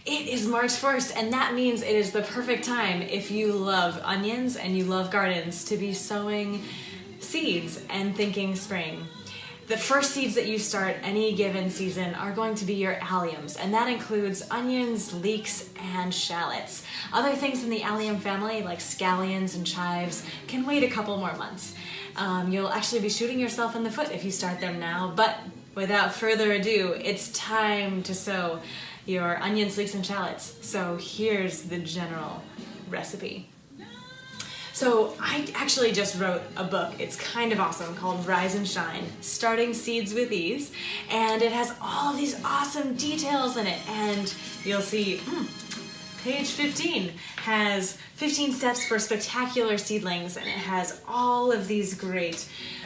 It is March 1st, and that means it is the perfect time if you love onions and you love gardens to be sowing seeds and thinking spring. The first seeds that you start any given season are going to be your alliums, and that includes onions, leeks, and shallots. Other things in the allium family, like scallions and chives, can wait a couple more months. You'll actually be shooting yourself in the foot if you start them now, but without further ado, it's time to sow your onions, leeks, and shallots. So here's the general recipe. So I actually just wrote a book. It's kind of awesome, called Rise and Shine, Starting Seeds with Ease, and it has all of these awesome details in it. And you'll see page 15 has 15 steps for spectacular seedlings, and it has all of these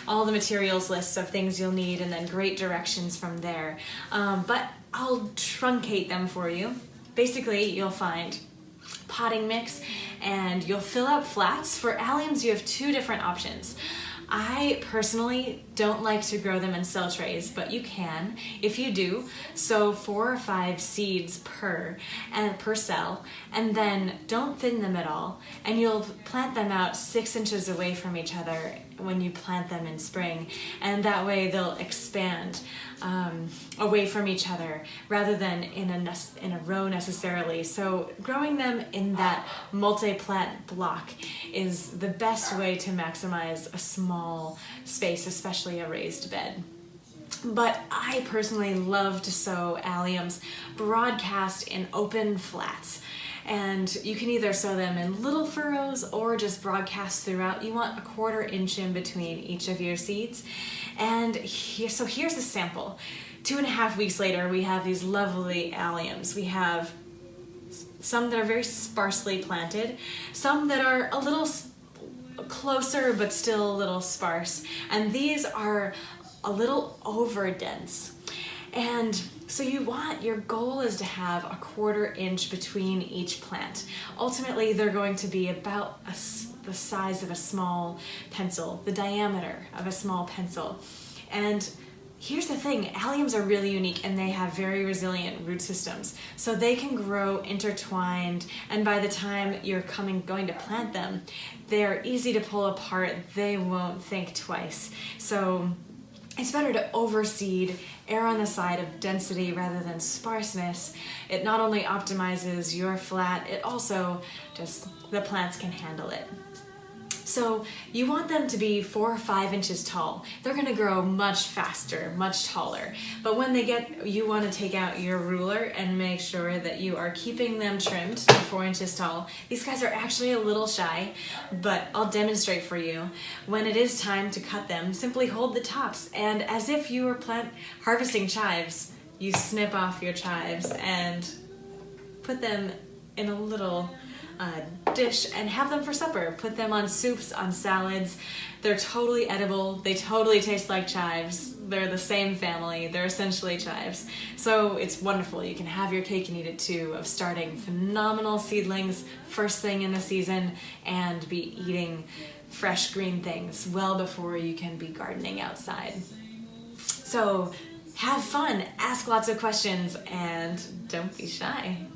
all the materials lists of things you'll need, and then great directions from there. But I'll truncate them for you. Basically, you'll find potting mix, and you'll fill out flats. For alliums, you have two different options. I personally don't like to grow them in cell trays, but you can if you do. So 4 or 5 seeds per cell, and then don't thin them at all, and you'll plant them out 6 inches away from each other when you plant them in spring, and that way they'll expand away from each other rather than in a row necessarily. So growing them in that multi-plant block is the best way to maximize a small space, especially a raised bed. But I personally love to sow alliums broadcast in open flats. And you can either sow them in little furrows or just broadcast throughout. You want a 1/4 inch in between each of your seeds. And here's a sample. 2.5 weeks later, we have these lovely alliums. We have some that are very sparsely planted, some that are a little closer but still a little sparse, and these are a little over dense. And so your goal is to have a 1/4 inch between each plant. Ultimately, they're going to be about the size of a small pencil, the diameter of a small pencil. And here's the thing, alliums are really unique, and they have very resilient root systems. So they can grow intertwined, and by the time you're going to plant them, they're easy to pull apart. They won't think twice. So it's better to overseed, err on the side of density rather than sparseness. It not only optimizes your flat, it also the plants can handle it. So you want them to be 4 or 5 inches tall. They're going to grow much faster, much taller. But when you want to take out your ruler and make sure that you are keeping them trimmed to 4 inches tall. These guys are actually a little shy, but I'll demonstrate for you. When it is time to cut them, simply hold the tops, and as if you were harvesting chives, you snip off your chives and put them in a little dish and have them for supper. Put them on soups, on salads. They're totally edible. They totally taste like chives. They're the same family. They're essentially chives. So it's wonderful. You can have your cake and eat it too, of starting phenomenal seedlings first thing in the season and be eating fresh green things well before you can be gardening outside. So have fun, ask lots of questions, and don't be shy.